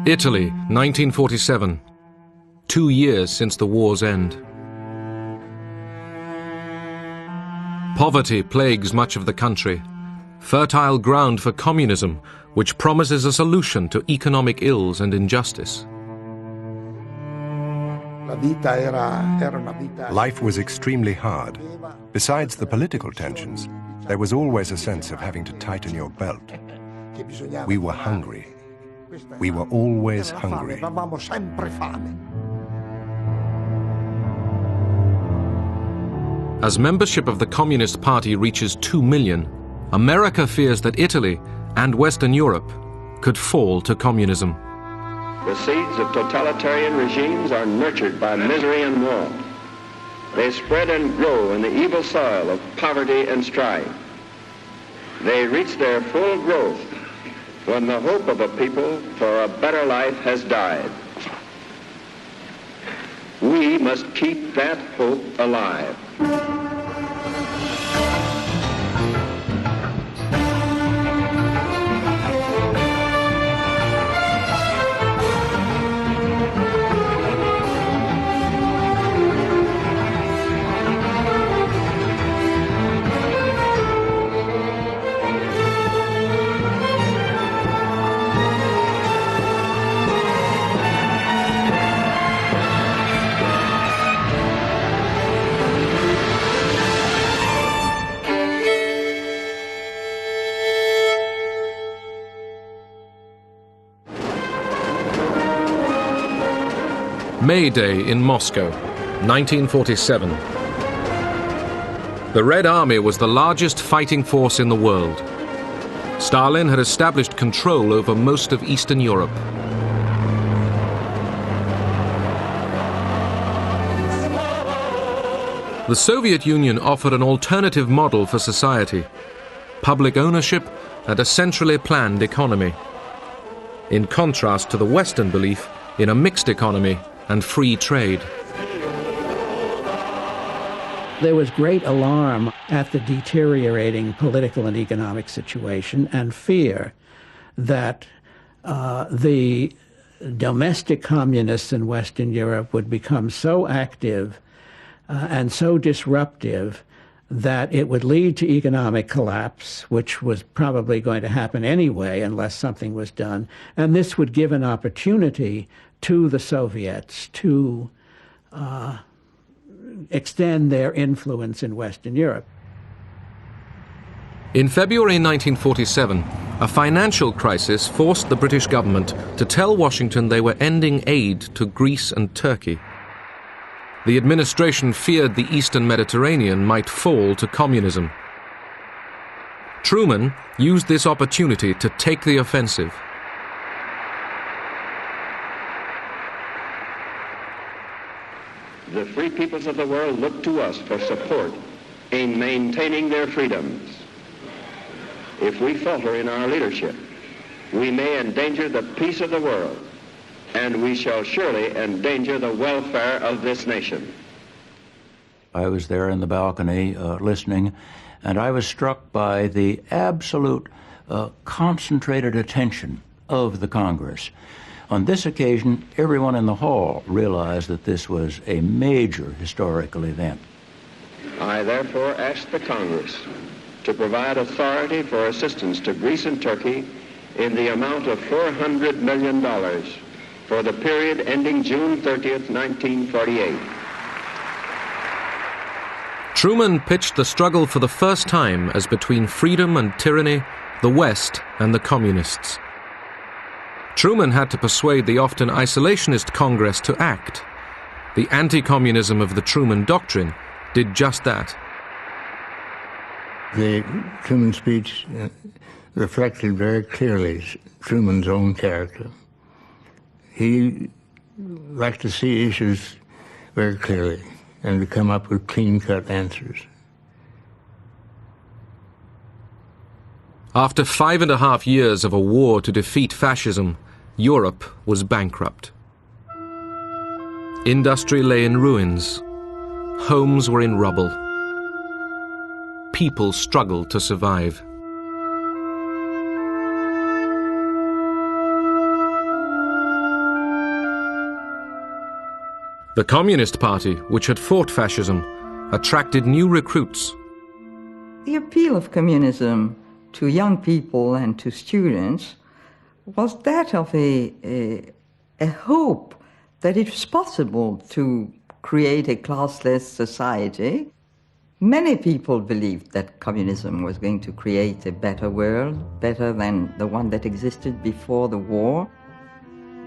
Italy, 1947. 2 years since the war's end. Poverty plagues much of the country, fertile ground for communism, which promises a solution to economic ills and injustice. Life was extremely hard. Besides the political tensions, there was always a sense of having to tighten your belt. We were hungry. We were always hungry. As membership of the Communist Party reaches 2 million, America fears that Italy and Western Europe could fall to communism. The seeds of totalitarian regimes are nurtured by misery and war. They spread and grow in the evil soil of poverty and strife. They reach their full growth when the hope of a people for a better life has died. We must keep that hope alive. May Day in Moscow, 1947. The Red Army was the largest fighting force in the world. Stalin had established control over most of Eastern Europe. The Soviet Union offered an alternative model for society: public ownership and a centrally planned economy, in contrast to the Western belief in a mixed economy and free trade. There was great alarm at the deteriorating political and economic situation and fear that the domestic communists in Western Europe would become so active and so disruptive that it would lead to economic collapse, which was probably going to happen anyway unless something was done. And this would give an opportunity to the Soviets to extend their influence in Western Europe. In February 1947, a financial crisis forced the British government to tell Washington they were ending aid to Greece and Turkey. The administration feared the Eastern Mediterranean might fall to communism. Truman used this opportunity to take the offensive. The free peoples of the world look to us for support in maintaining their freedoms. If we falter in our leadership, we may endanger the peace of the world, and we shall surely endanger the welfare of this nation. I was there in the balcony listening, and I was struck by the absolute concentrated attention of the Congress. On this occasion, everyone in the hall realized that this was a major historical event. I therefore ask the Congress to provide authority for assistance to Greece and Turkey in the amount of $400 million for the period ending June 30th, 1948. Truman pitched the struggle for the first time as between freedom and tyranny, the West and the communists. Truman had to persuade the often isolationist Congress to act. The anti-communism of the Truman Doctrine did just that. The Truman speech reflected very clearly Truman's own character. He liked to see issues very clearly and to come up with clean-cut answers. After 5.5 years of a war to defeat fascism, Europe was bankrupt. Industry lay in ruins. Homes were in rubble. People struggled to survive. The Communist Party, which had fought fascism, attracted new recruits. The appeal of communism to young people and to students was that of a hope that it was possible to create a classless society. Many people believed that communism was going to create a better world, better than the one that existed before the war.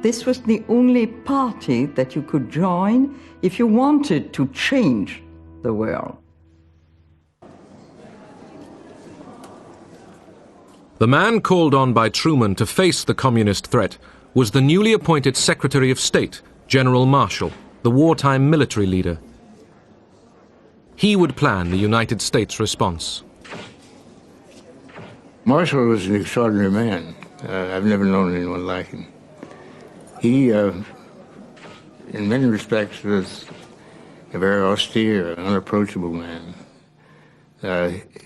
This was the only party that you could join if you wanted to change the world. The man called on by Truman to face the communist threat was the newly appointed Secretary of State, General Marshall, the wartime military leader. He would plan the United States response. Marshall was an extraordinary man. I've never known anyone like him. He, in many respects, was a very austere, unapproachable man.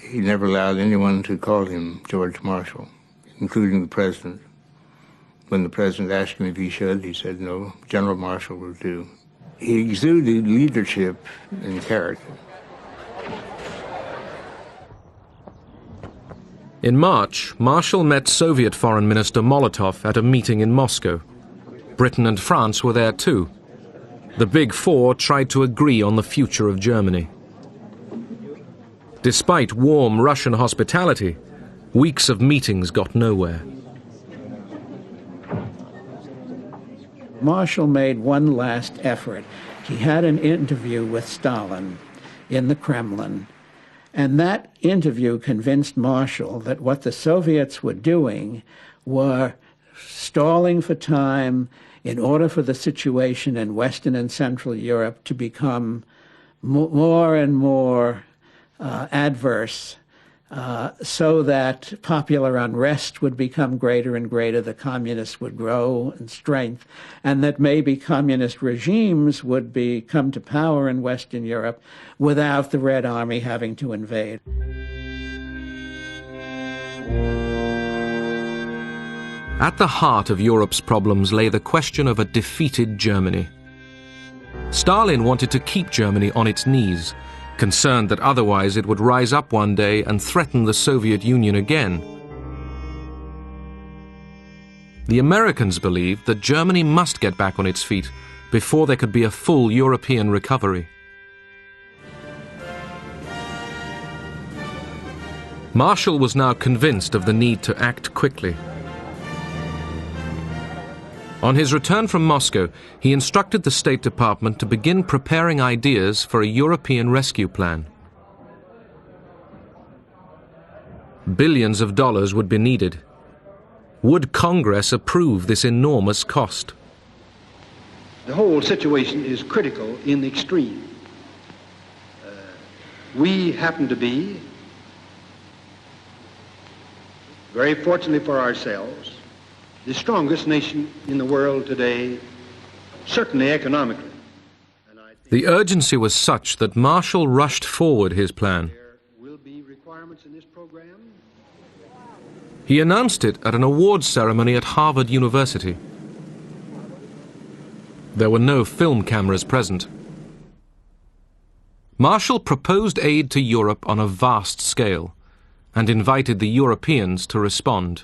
He never allowed anyone to call him George Marshall, including the president. When the president asked him if he should, he said, no, General Marshall will do. He exuded leadership and character. In March, Marshall met Soviet Foreign Minister Molotov at a meeting in Moscow. Britain and France were there too. The Big Four tried to agree on the future of Germany. Despite warm Russian hospitality, weeks of meetings got nowhere. Marshall made one last effort. He had an interview with Stalin in the Kremlin, and that interview convinced Marshall that what the Soviets were doing were stalling for time in order for the situation in Western and Central Europe to become more and more adverse, so that popular unrest would become greater and greater, the communists would grow in strength, and that maybe communist regimes would come to power in Western Europe without the Red Army having to invade. At the heart of Europe's problems lay the question of a defeated Germany. Stalin wanted to keep Germany on its knees, concerned that otherwise it would rise up one day and threaten the Soviet Union again. The Americans believed that Germany must get back on its feet before there could be a full European recovery. Marshall was now convinced of the need to act quickly. On his return from Moscow, he instructed the State Department to begin preparing ideas for a European rescue plan. Billions of dollars would be needed. Would Congress approve this enormous cost? The whole situation is critical in the extreme. We happen to be, very fortunately for ourselves, the strongest nation in the world today, certainly economically. The urgency was such that Marshall rushed forward his plan. There will be requirements in this program. He announced it at an awards ceremony at Harvard University. There were no film cameras present. Marshall proposed aid to Europe on a vast scale and invited the Europeans to respond.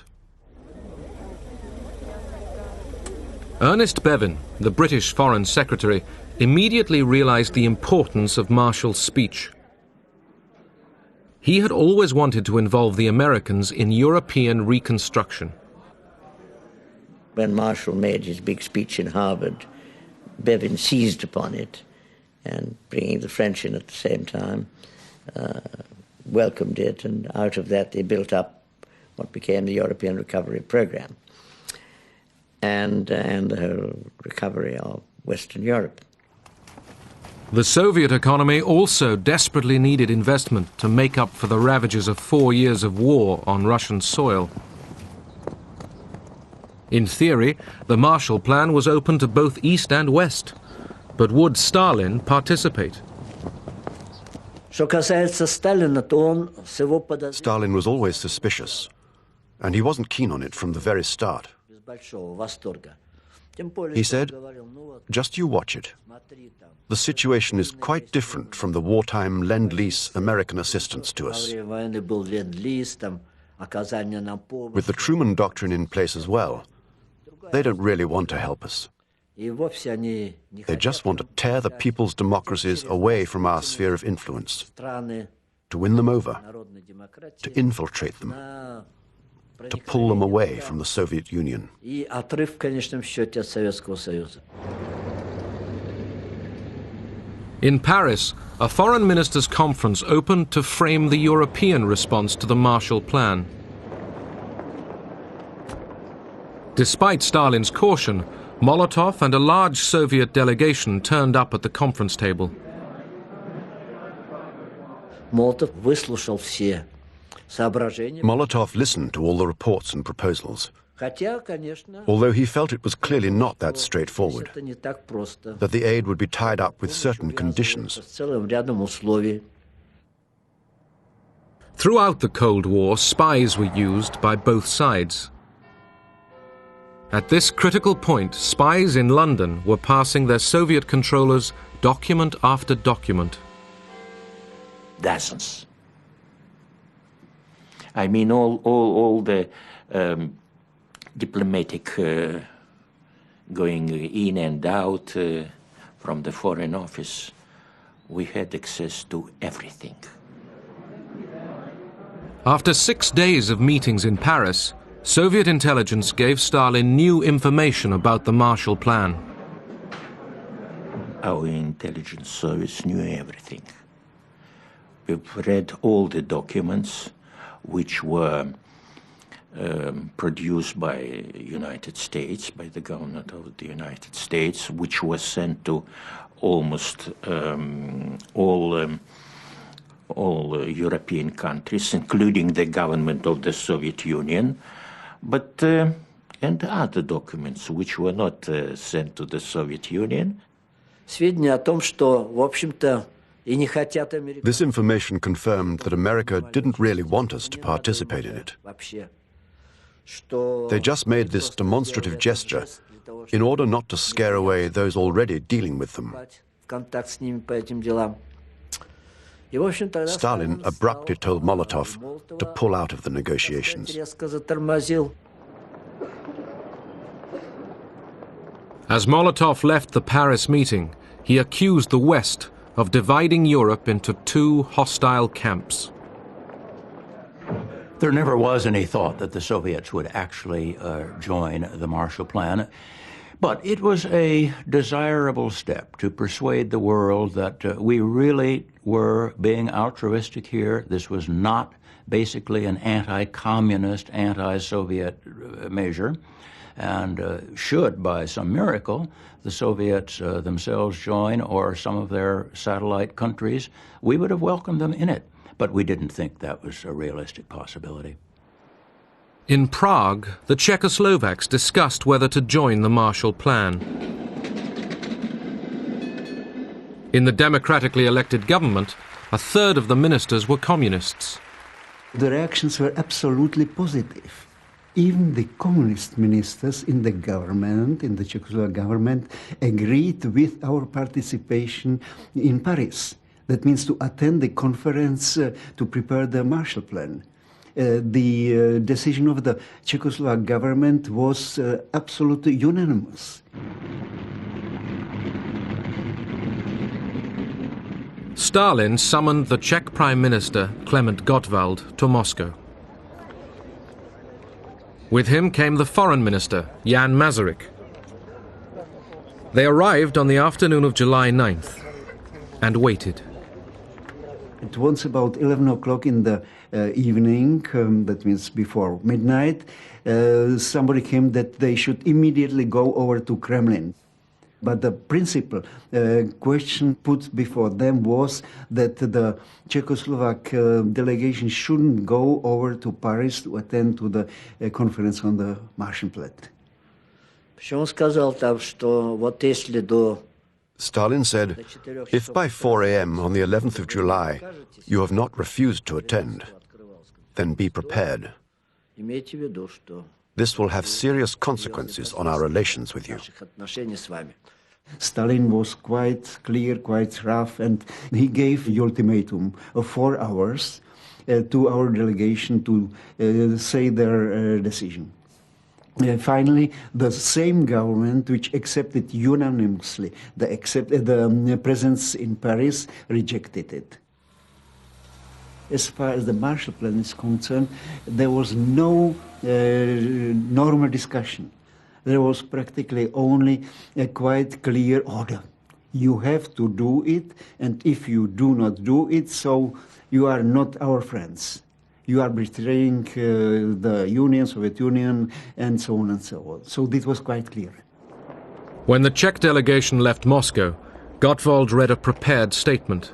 Ernest Bevin, the British Foreign Secretary, immediately realized the importance of Marshall's speech. He had always wanted to involve the Americans in European reconstruction. When Marshall made his big speech in Harvard, Bevin seized upon it and, bringing the French in at the same time, welcomed it, and out of that they built up what became the European Recovery Program and the whole recovery of Western Europe. The Soviet economy also desperately needed investment to make up for the ravages of 4 years of war on Russian soil. In theory, the Marshall Plan was open to both East and West, but would Stalin participate? Stalin was always suspicious, and he wasn't keen on it from the very start. He said, "Just you watch it. The situation is quite different from the wartime Lend-Lease American assistance to us. With the Truman Doctrine in place as well, they don't really want to help us. They just want to tear the people's democracies away from our sphere of influence, to win them over, to infiltrate them, to pull them away from the Soviet Union." In Paris, a foreign ministers' conference opened to frame the European response to the Marshall Plan. Despite Stalin's caution, Molotov and a large Soviet delegation turned up at the conference table. Molotov listened to all the reports and proposals, although he felt it was clearly not that straightforward, that the aid would be tied up with certain conditions. Throughout the Cold War, spies were used by both sides. At this critical point, spies in London were passing their Soviet controllers document after document. Dozens. I mean, all the diplomatic going in and out from the Foreign Office, we had access to everything. After 6 days of meetings in Paris, Soviet intelligence gave Stalin new information about the Marshall Plan. Our intelligence service knew everything. We've read all the documents which were produced by United States, by the government of the United States, which was sent to almost all European countries, including the government of the Soviet Union, but and other documents which were not sent to the Soviet Union. This information confirmed that America didn't really want us to participate in it. They just made this demonstrative gesture in order not to scare away those already dealing with them. Stalin abruptly told Molotov to pull out of the negotiations. As Molotov left the Paris meeting, he accused the West of dividing Europe into two hostile camps. There never was any thought that the Soviets would actually join the Marshall Plan, but it was a desirable step to persuade the world that we really were being altruistic here. This was not basically an anti-communist, anti-Soviet measure, and should, by some miracle, the Soviets themselves join, or some of their satellite countries, we would have welcomed them in it. But we didn't think that was a realistic possibility. In Prague, the Czechoslovaks discussed whether to join the Marshall Plan. In the democratically elected government, a third of the ministers were communists. The reactions were absolutely positive. Even the communist ministers in the government, in the Czechoslovak government, agreed with our participation in Paris. That means to attend the conference to prepare the Marshall Plan. The decision of the Czechoslovak government was absolutely unanimous. Stalin summoned the Czech Prime Minister, Klement Gottwald, to Moscow. With him came the Foreign Minister, Jan Masaryk. They arrived on the afternoon of July 9th and waited. It was about 11 o'clock in the evening, that means before midnight. Somebody came that they should immediately go over to Kremlin. But the principal question put before them was that the Czechoslovak delegation shouldn't go over to Paris to attend to the conference on the Marshall Plan. Stalin said, if by 4 a.m. on the 11th of July you have not refused to attend, then be prepared. This will have serious consequences on our relations with you. Stalin was quite clear, quite rough, and he gave the ultimatum of 4 hours to our delegation to say their decision. Finally, the same government which accepted unanimously the presence in Paris rejected it. As far as the Marshall Plan is concerned, there was no normal discussion. There was practically only a quite clear order. You have to do it, and if you do not do it, so you are not our friends. You are betraying the Union, Soviet Union, and so on and so on. So this was quite clear. When the Czech delegation left Moscow, Gottwald read a prepared statement.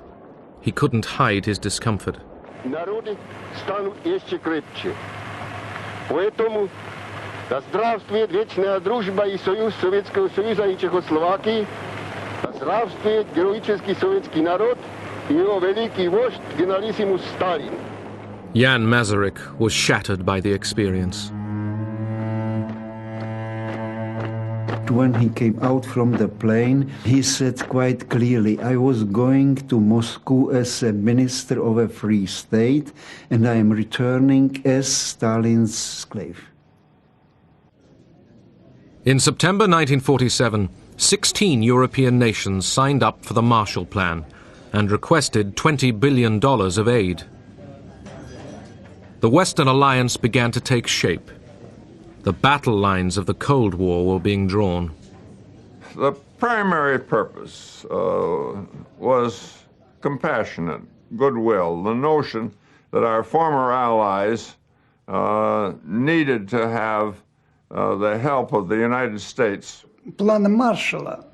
He couldn't hide his discomfort. Народы станут еще крепче. Поэтому да здравствует вечная дружба и союз Советского Союза и Чехословакии, да здравствует героический советский народ и его великий вождь генералиссимус Сталин. Jan Masaryk was shattered by the experience. When he came out from the plane, he said quite clearly, I was going to Moscow as a minister of a free state, and I am returning as Stalin's slave. In September 1947, 16 European nations signed up for the Marshall Plan and requested $20 billion of aid. The Western alliance began to take shape. The battle lines of the Cold War were being drawn. The primary purpose was compassionate, goodwill, the notion that our former allies needed to have the help of the United States. План Маршалла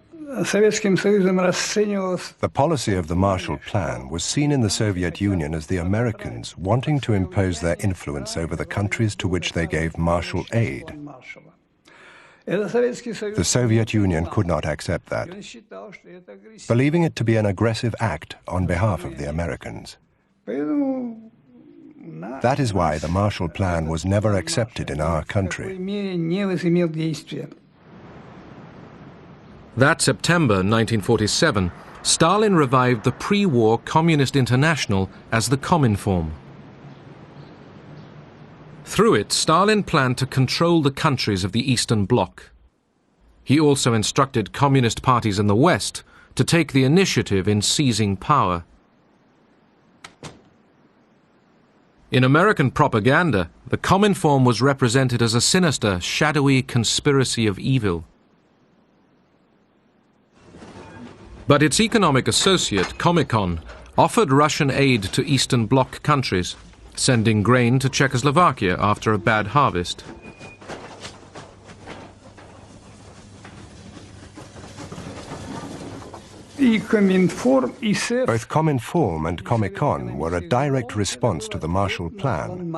Советским Союзом расценивался. The policy of the Marshall Plan was seen in the Soviet Union as the Americans wanting to impose their influence over the countries to which they gave Marshall aid. The Soviet Union could not accept that, believing it to be an aggressive act on behalf of the Americans. That is why the Marshall Plan was never accepted in our country. That September 1947, Stalin revived the pre-war Communist International as the Cominform. Through it, Stalin planned to control the countries of the Eastern Bloc. He also instructed communist parties in the West to take the initiative in seizing power. In American propaganda, the Cominform was represented as a sinister, shadowy conspiracy of evil. But its economic associate, Comecon, offered Russian aid to Eastern Bloc countries, sending grain to Czechoslovakia after a bad harvest. Both Cominform and Comecon were a direct response to the Marshall Plan.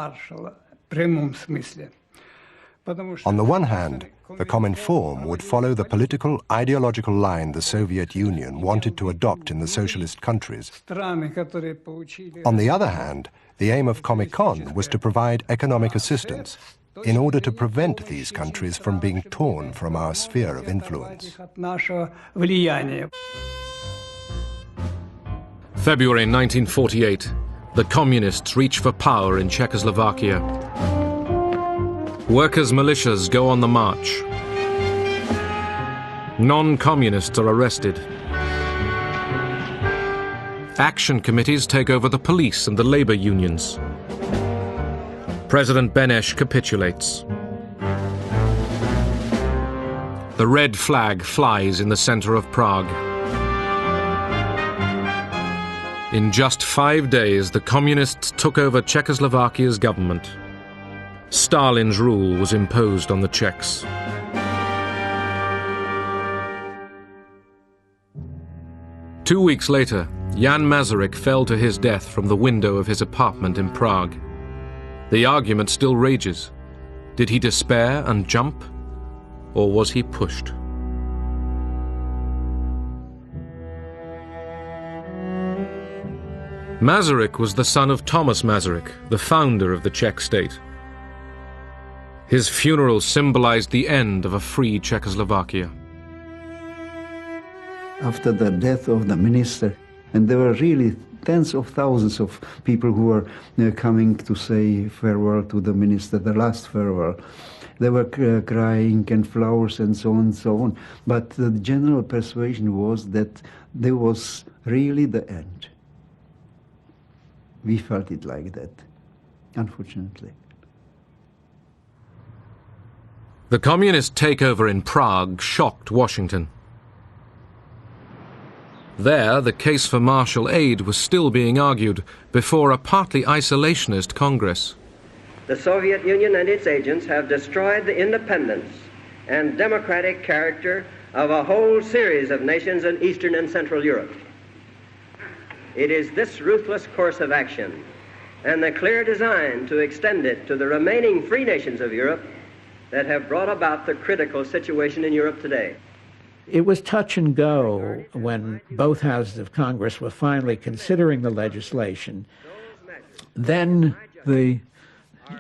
On the one hand, the Cominform would follow the political, ideological line the Soviet Union wanted to adopt in the socialist countries. On the other hand, the aim of Comecon was to provide economic assistance in order to prevent these countries from being torn from our sphere of influence. February 1948, the Communists reach for power in Czechoslovakia. Workers' militias go on the march. Non-communists are arrested. Action committees take over the police and the labor unions. President Beneš capitulates. The red flag flies in the center of Prague. In just 5 days, the communists took over Czechoslovakia's government. Stalin's rule was imposed on the Czechs. Two weeks later, Jan Masaryk fell to his death from the window of his apartment in Prague. The argument still rages. Did he despair and jump, or was he pushed? Masaryk was the son of Thomas Masaryk, the founder of the Czech state. His funeral symbolized the end of a free Czechoslovakia. After the death of the minister, and there were really tens of thousands of people who were coming to say farewell to the minister, the last farewell. They were crying and flowers and so on and so on. But the general persuasion was that there was really the end. We felt it like that, unfortunately. The communist takeover in Prague shocked Washington. There, the case for martial aid was still being argued before a partly isolationist Congress. The Soviet Union and its agents have destroyed the independence and democratic character of a whole series of nations in Eastern and Central Europe. It is this ruthless course of action and the clear design to extend it to the remaining free nations of Europe that have brought about the critical situation in Europe today. It was touch and go when both houses of Congress were finally considering the legislation. Then the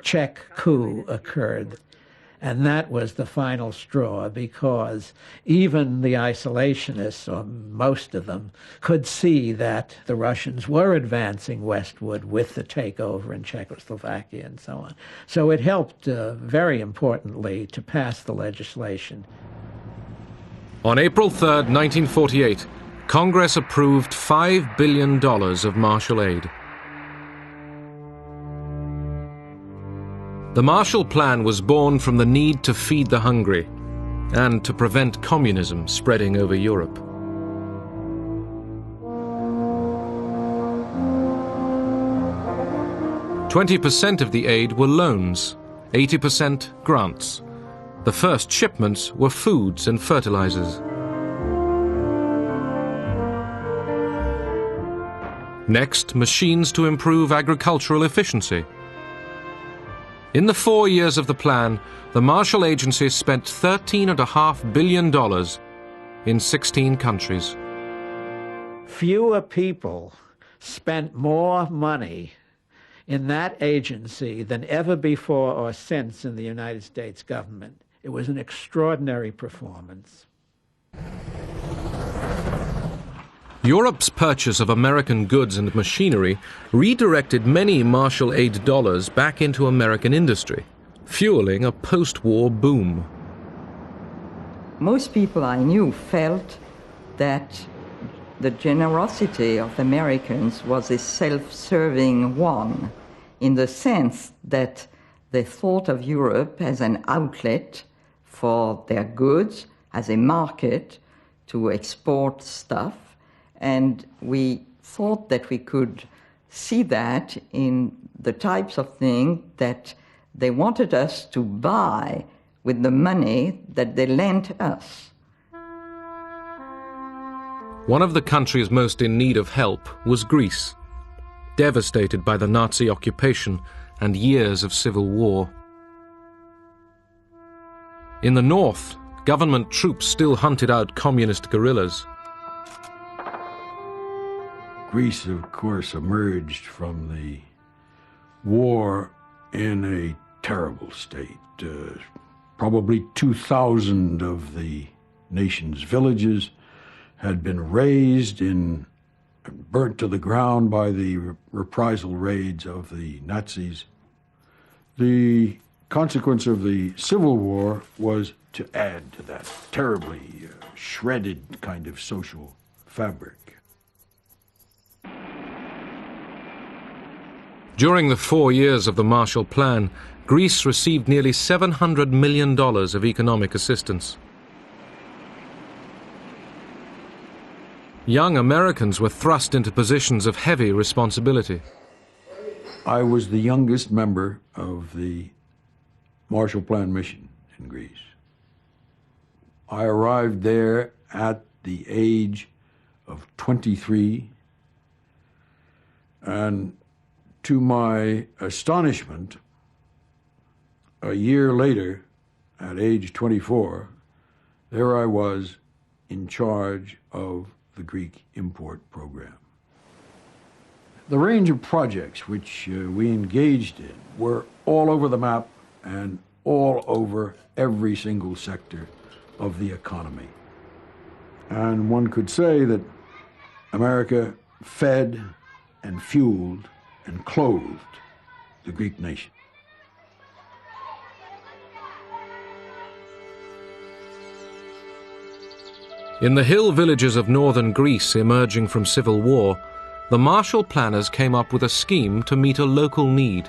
Czech coup occurred, and that was the final straw, because even the isolationists, or most of them, could see that the Russians were advancing westward with the takeover in Czechoslovakia and so on. So it helped very importantly to pass the legislation. On April 3, 1948, Congress approved $5 billion of martial aid. The Marshall Plan was born from the need to feed the hungry and to prevent communism spreading over Europe. "20% of the aid were loans, 80% grants. The first shipments were foods and fertilizers. Next, machines to improve agricultural efficiency. In the 4 years of the plan, the Marshall Agency spent $13.5 billion in 16 countries. Fewer people spent more money in that agency than ever before or since in the United States government. It was an extraordinary performance. Europe's purchase of American goods and machinery redirected many Marshall Aid dollars back into American industry, fueling a post-war boom. Most people I knew felt that the generosity of Americans was a self-serving one, in the sense that they thought of Europe as an outlet for their goods, as a market to export stuff, and we thought that we could see that in the types of things that they wanted us to buy with the money that they lent us. One of the countries most in need of help was Greece, devastated by the Nazi occupation and years of civil war. In the north, government troops still hunted out communist guerrillas. Greece, of course, emerged from the war in a terrible state. Probably 2,000 of the nation's villages had been razed and burnt to the ground by the reprisal raids of the Nazis. The consequence of the Civil War was to add to that terribly shredded kind of social fabric. During the 4 years of the Marshall Plan, Greece received nearly $700 million of economic assistance. Young Americans were thrust into positions of heavy responsibility. I was the youngest member of the Marshall Plan mission in Greece. I arrived there at the age of 23, and to my astonishment, a year later, at age 24, there I was in charge of the Greek import program. The range of projects which we engaged in were all over the map and all over every single sector of the economy. And one could say that America fed and fueled and clothed the Greek nation. In the hill villages of northern Greece emerging from civil war, the Marshall planners came up with a scheme to meet a local need.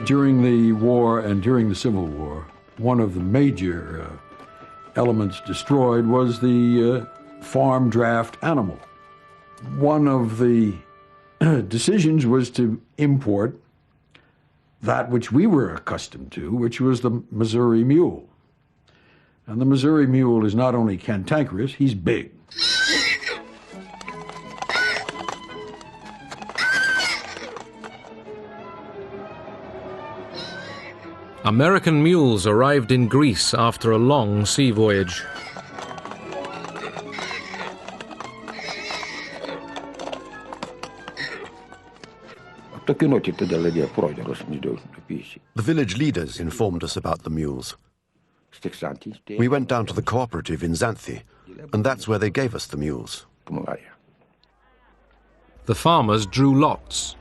During the war and during the Civil War, one of the major elements destroyed was the farm draft animal. One of the decisions was to import that which we were accustomed to, which was the Missouri mule. And the Missouri mule is not only cantankerous, he's big. American mules arrived in Greece after a long sea voyage. The village leaders informed us about the mules. We went down to the cooperative in Xanthi, and that's where they gave us the mules. The farmers drew lots.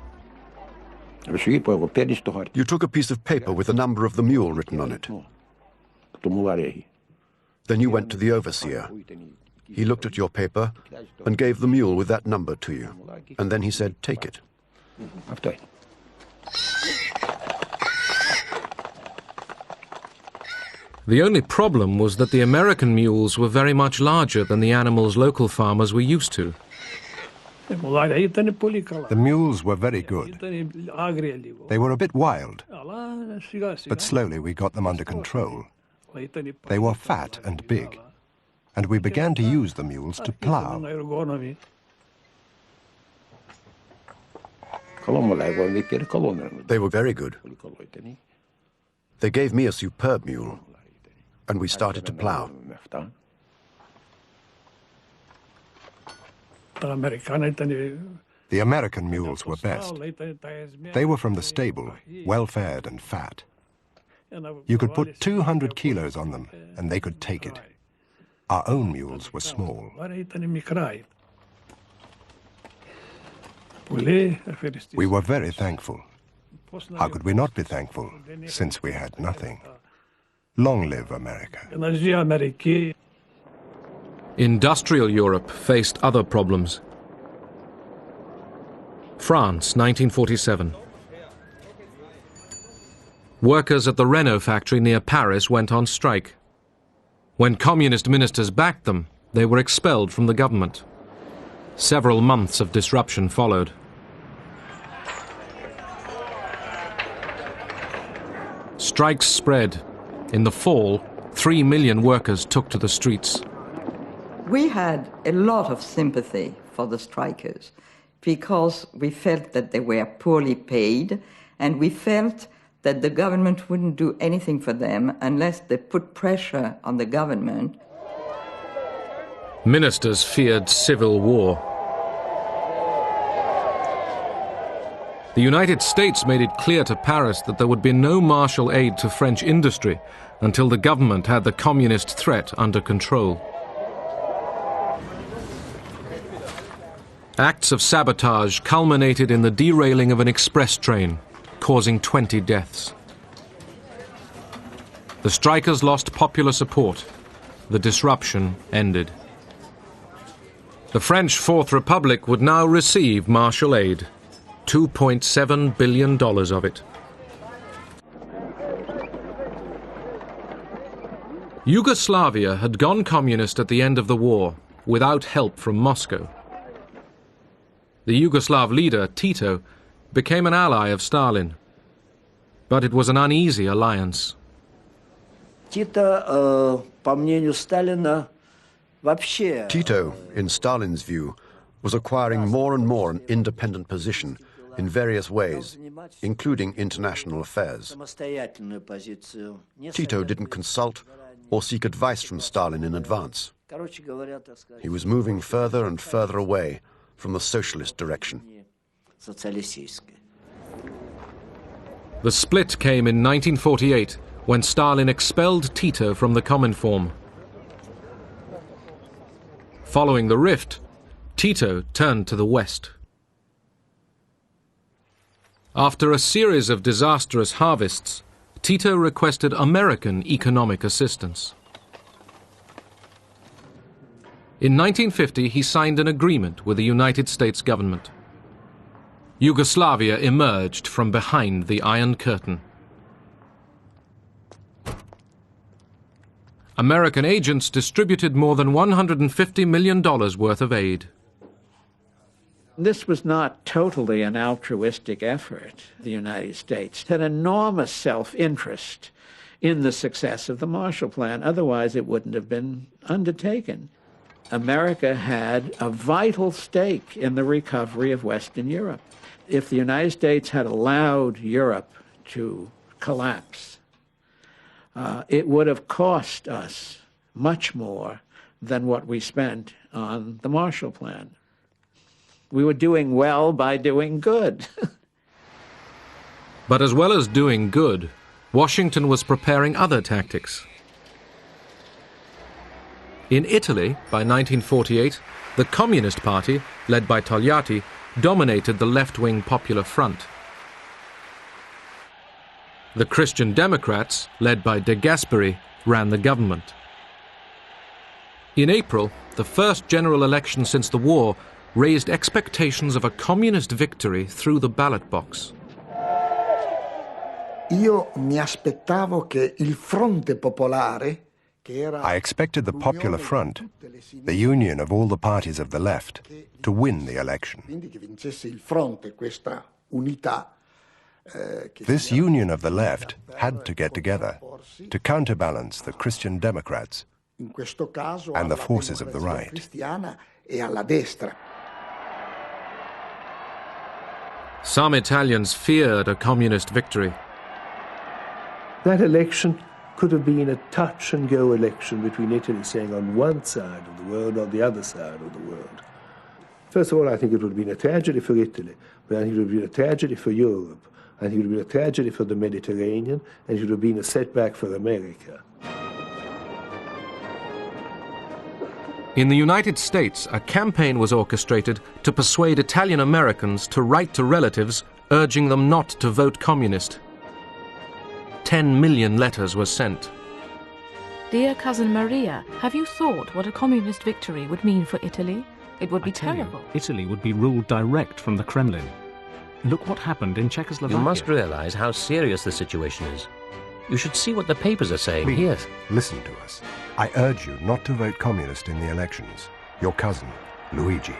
You took a piece of paper with the number of the mule written on it. Then you went to the overseer. He looked at your paper and gave the mule with that number to you. And then he said, "Take it." The only problem was that the American mules were very much larger than the animals local farmers were used to. The mules were very good. They were a bit wild, but slowly we got them under control. They were fat and big, and we began to use the mules to plough. They were very good. They gave me a superb mule, and we started to plough. The American mules were best. They were from the stable, well-fed and fat. You could put 200 kilos on them, and they could take it. Our own mules were small. We were very thankful. How could we not be thankful, since we had nothing? Long live America. Industrial Europe faced other problems. France, 1947. Workers at the Renault factory near Paris went on strike. When communist ministers backed them, they were expelled from the government. Several months of disruption followed. Strikes spread. In the fall, 3 million workers took to the streets. We had a lot of sympathy for the strikers because we felt that they were poorly paid, and we felt that the government wouldn't do anything for them unless they put pressure on the government. Ministers feared civil war. The United States made it clear to Paris that there would be no Marshall aid to French industry until the government had the communist threat under control. Acts of sabotage culminated in the derailing of an express train, causing 20 deaths. The strikers lost popular support. The disruption ended. The French Fourth Republic would now receive Marshall aid, $2.7 billion of it. Yugoslavia had gone communist at the end of the war, without help from Moscow. The Yugoslav leader, Tito, became an ally of Stalin. But it was an uneasy alliance. Tito, in Stalin's view, was acquiring more and more an independent position in various ways, including international affairs. Tito didn't consult or seek advice from Stalin in advance. He was moving further and further away from the socialist direction. The split came in 1948 when Stalin expelled Tito from the Cominform. Following the rift, Tito turned to the West. After a series of disastrous harvests, Tito requested American economic assistance. In 1950, he signed an agreement with the United States government. Yugoslavia emerged from behind the Iron Curtain. American agents distributed more than $150 million worth of aid. This was not totally an altruistic effort. The United States had enormous self-interest in the success of the Marshall Plan. Otherwise, it wouldn't have been undertaken. America had a vital stake in the recovery of Western Europe. If the United States had allowed Europe to collapse, it would have cost us much more than what we spent on the Marshall Plan. We were doing well by doing good. But as well as doing good, Washington was preparing other tactics. In Italy, by 1948, the Communist Party, led by Togliatti, dominated the left-wing Popular Front. The Christian Democrats, led by De Gasperi, ran the government. In April, the first general election since the war raised expectations of a communist victory through the ballot box. Io mi aspettavo che il Fronte Popolare, I expected the Popular Front, the union of all the parties of the left, to win the election. This union of the left had to get together to counterbalance the Christian Democrats and the forces of the right. Some Italians feared a communist victory. That election could have been a touch-and-go election between Italy saying on one side of the world or the other side of the world. First of all, I think it would have been a tragedy for Italy, but I think it would have been a tragedy for Europe. I think it would have been a tragedy for the Mediterranean, and it would have been a setback for America. In the United States, a campaign was orchestrated to persuade Italian Americans to write to relatives urging them not to vote communist. 10 million letters were sent. Dear cousin Maria, have you thought what a communist victory would mean for Italy? It would be terrible. Italy would be ruled direct from the Kremlin. Look what happened in Czechoslovakia. You must realize how serious the situation is. You should see what the papers are saying. Please, here. Listen to us. I urge you not to vote communist in the elections. Your cousin, Luigi.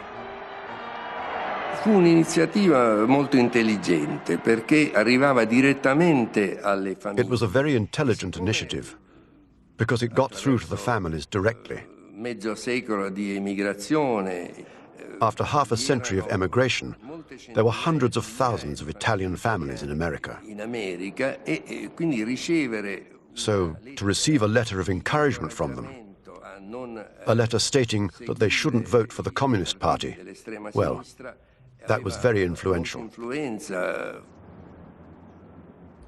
Fu un'iniziativa molto intelligente perché arrivava direttamente alle famiglie. It was a very intelligent initiative because it got through to the families directly. Mezzo secolo di emigrazione. After half a century of emigration, there were hundreds of thousands of Italian families in America. So, to receive a letter of encouragement from them, a letter stating that they shouldn't vote for the Communist Party, well, that was very influential.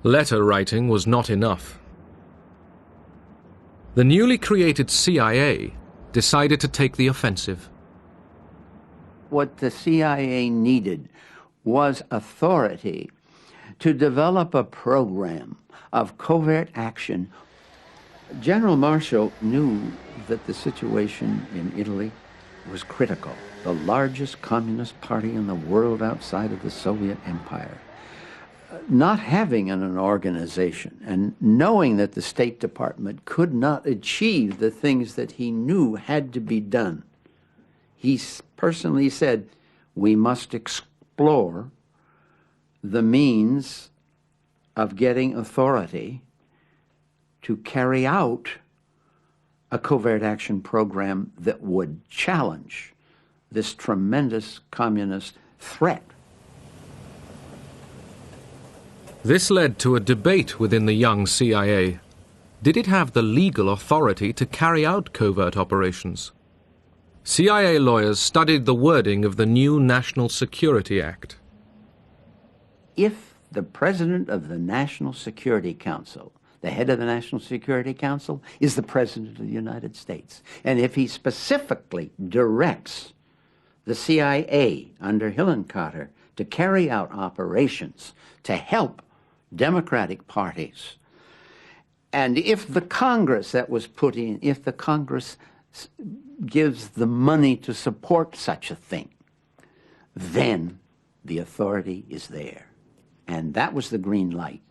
Letter writing was not enough. The newly created CIA decided to take the offensive. What the CIA needed was authority to develop a program of covert action. General Marshall knew that the situation in Italy was critical. The largest communist party in the world outside of the Soviet Empire. Not having an organization and knowing that the State Department could not achieve the things that he knew had to be done, he personally said, we must explore the means of getting authority to carry out a covert action program that would challenge this tremendous communist threat. This led to a debate within the young CIA. Did it have the legal authority to carry out covert operations? CIA lawyers studied the wording of the new National Security Act. If The President of the National Security Council, the head of the National Security Council, is the President of the United States. And if he specifically directs the CIA under Hillenkotter to carry out operations to help Democratic parties, and if the Congress that was put in, if the Congress gives the money to support such a thing, then the authority is there. And that was the green light.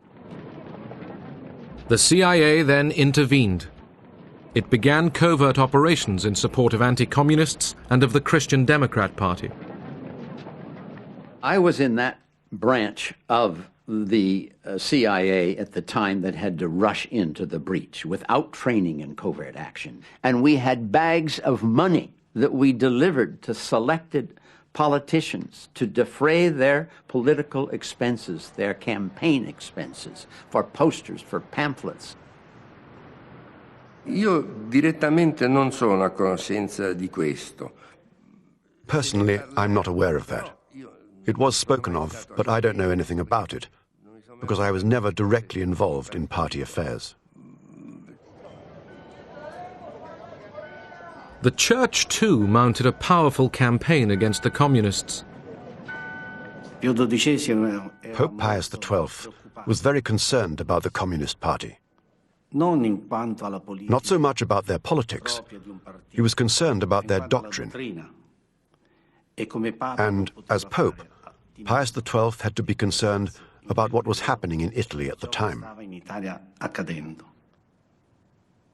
The CIA then intervened. It began covert operations in support of anti-communists and of the Christian Democrat Party. I was in that branch of the CIA at the time that had to rush into the breach without training in covert action. And we had bags of money that we delivered to selected politicians to defray their political expenses, their campaign expenses, for posters, for pamphlets. Io direttamente non sono a conoscenza di questo. Personally, I'm not aware of that. It was spoken of, but I don't know anything about it, because I was never directly involved in party affairs. The Church, too, mounted a powerful campaign against the communists. Pope Pius XII was very concerned about the Communist Party. Not so much about their politics. He was concerned about their doctrine. And as Pope, Pius XII had to be concerned about what was happening in Italy at the time.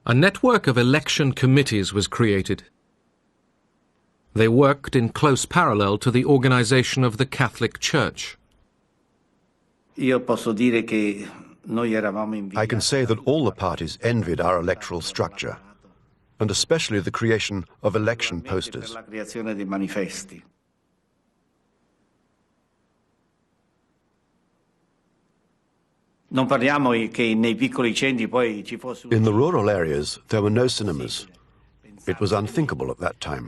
A network of election committees was created. They worked in close parallel to the organization of the Catholic Church. I can say that all the parties envied our electoral structure, and especially the creation of election posters. In the rural areas, there were no cinemas. It was unthinkable at that time.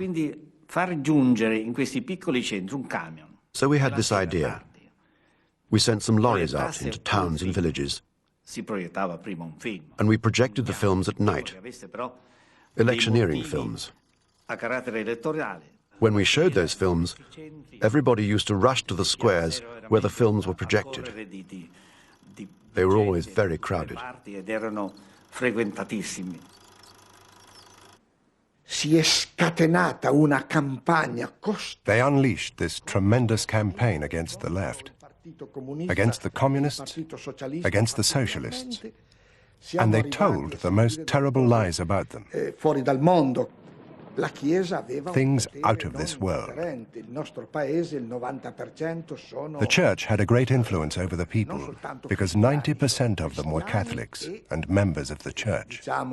So we had this idea. We sent some lorries out into towns and villages, and we projected the films at night, electioneering films. When we showed those films, everybody used to rush to the squares where the films were projected. They were always very crowded. They unleashed this tremendous campaign against the left, against the communists, against the socialists, and they told the most terrible lies about them. Things out of this world. The Church had a great influence over the people because 90% of them were Catholics and members of the Church. At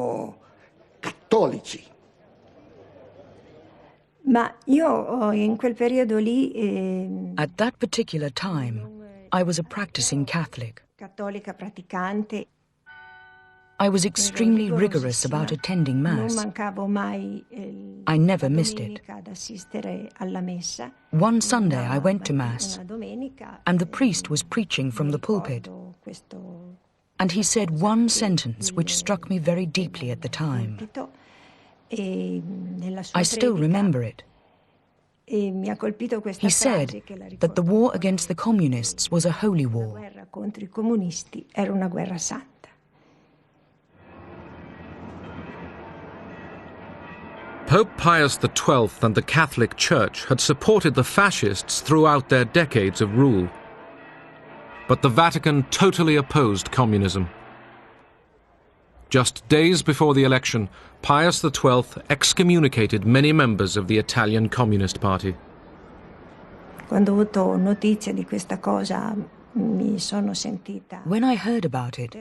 that particular time, I was a practicing Catholic. I was extremely rigorous about attending Mass. I never missed it. One Sunday I went to Mass, and the priest was preaching from the pulpit. And he said one sentence which struck me very deeply at the time. I still remember it. He said that the war against the communists was a holy war. Pope Pius XII and the Catholic Church had supported the fascists throughout their decades of rule. But the Vatican totally opposed communism. Just days before the election, Pius XII excommunicated many members of the Italian Communist Party. When I heard about it,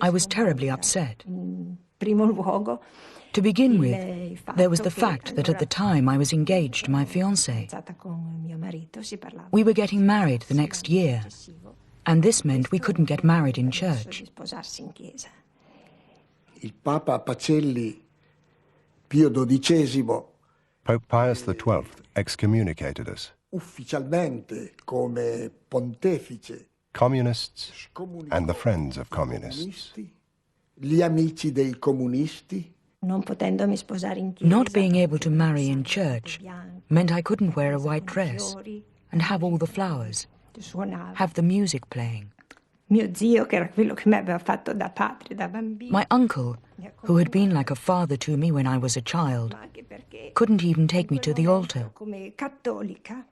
I was terribly upset. To begin with, there was the fact that at the time I was engaged to my fiancé. We were getting married the next year, and this meant we couldn't get married in church. Pope Pius XII excommunicated us. communists and the friends of communists. Gli amici dei comunisti. Not being able to marry in church meant I couldn't wear a white dress and have all the flowers, have the music playing. My uncle, who had been like a father to me when I was a child, couldn't even take me to the altar.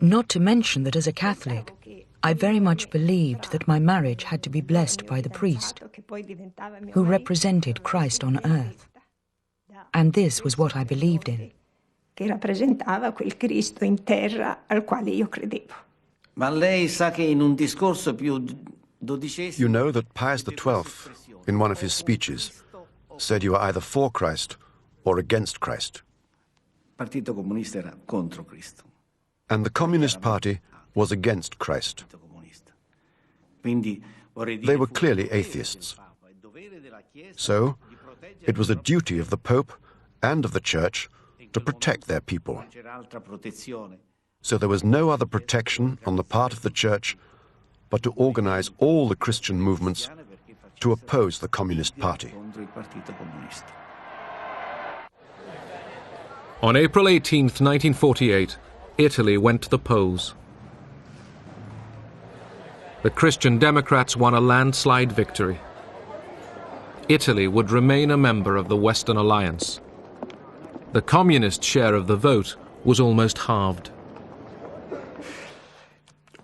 Not to mention that as a Catholic, I very much believed that my marriage had to be blessed by the priest, who represented Christ on earth. And this was what I believed in. You know that Pius XII, in one of his speeches, said you are either for Christ or against Christ. And the Communist Party was against Christ. They were clearly atheists. So, it was a duty of the Pope and of the Church to protect their people. So there was no other protection on the part of the Church but to organize all the Christian movements to oppose the Communist Party. On April 18, 1948, Italy went to the polls. The Christian Democrats won a landslide victory. Italy would remain a member of the Western Alliance. The Communist share of the vote was almost halved.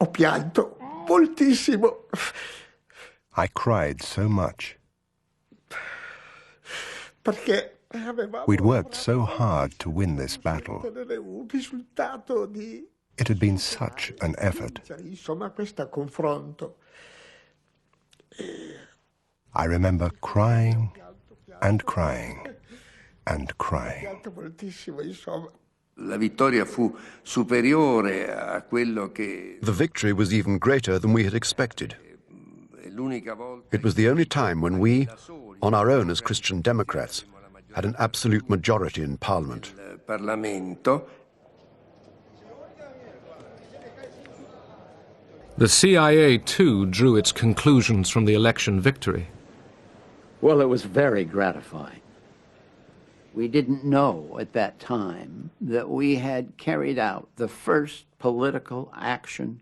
Ho pianto moltissimo. I cried so much. Perché we'd worked so hard to win this battle. It had been such an effort. I remember crying and crying and crying. La vittoria fu superiore a quello che... The victory was even greater than we had expected. It was the only time when we, on our own as Christian Democrats, had an absolute majority in Parliament. The CIA, too, drew its conclusions from the election victory. Well, it was very gratifying. We didn't know at that time that we had carried out the first political action,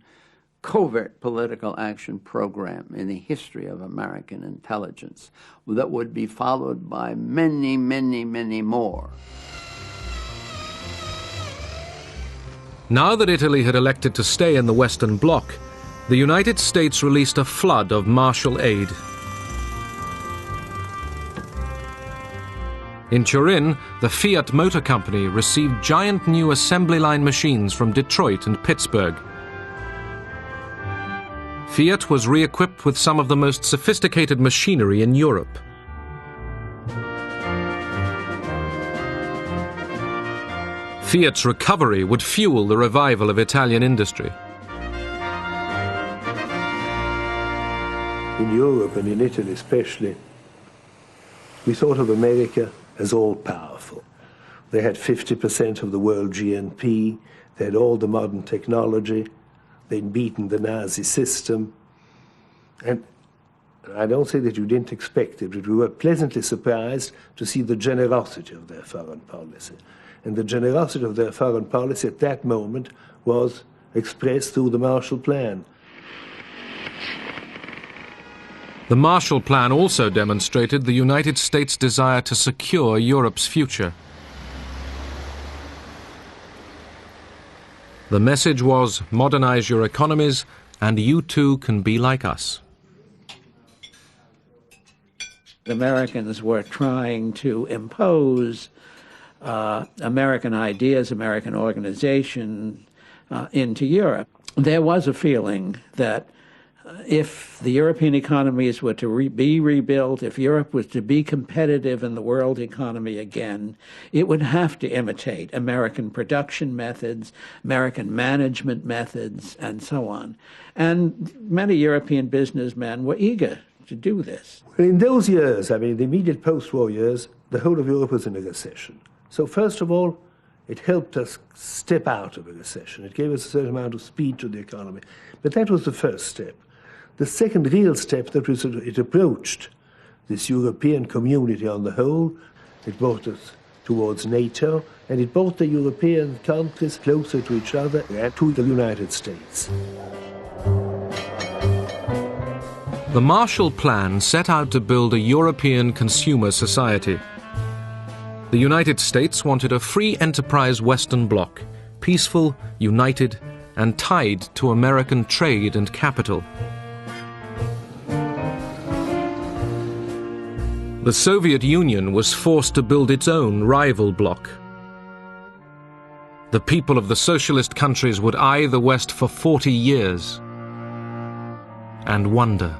covert political action program in the history of American intelligence that would be followed by many, many, many more. Now that Italy had elected to stay in the Western Bloc, the United States released a flood of Marshall aid. In Turin, the Fiat Motor Company received giant new assembly line machines from Detroit and Pittsburgh. Fiat was re-equipped with some of the most sophisticated machinery in Europe. Fiat's recovery would fuel the revival of Italian industry. In Europe and in Italy especially, we thought of America as all-powerful. They had 50% of the world GNP, they had all the modern technology, they'd beaten the Nazi system. And I don't say that you didn't expect it, but we were pleasantly surprised to see the generosity of their foreign policy. And the generosity of their foreign policy at that moment was expressed through the Marshall Plan. The Marshall Plan also demonstrated the United States' desire to secure Europe's future. The message was, modernize your economies, and you too can be like us. The Americans were trying to impose American ideas, American organization into Europe. There was a feeling that if the European economies were to be rebuilt, if Europe was to be competitive in the world economy again, it would have to imitate American production methods, American management methods, and so on. And many European businessmen were eager to do this. In those years, I mean, the immediate post-war years, the whole of Europe was in a recession. So first of all, it helped us step out of a recession. It gave us a certain amount of speed to the economy. But that was the first step. the second real step that was it approached this European community on the whole. It brought us towards NATO, and it brought the European countries closer to each other and to the United States. The Marshall Plan set out to build a European consumer society. The United States wanted a free enterprise Western bloc, peaceful, united, and tied to American trade and capital. The Soviet Union was forced to build its own rival bloc. The people of the socialist countries would eye the West for 40 years and wonder.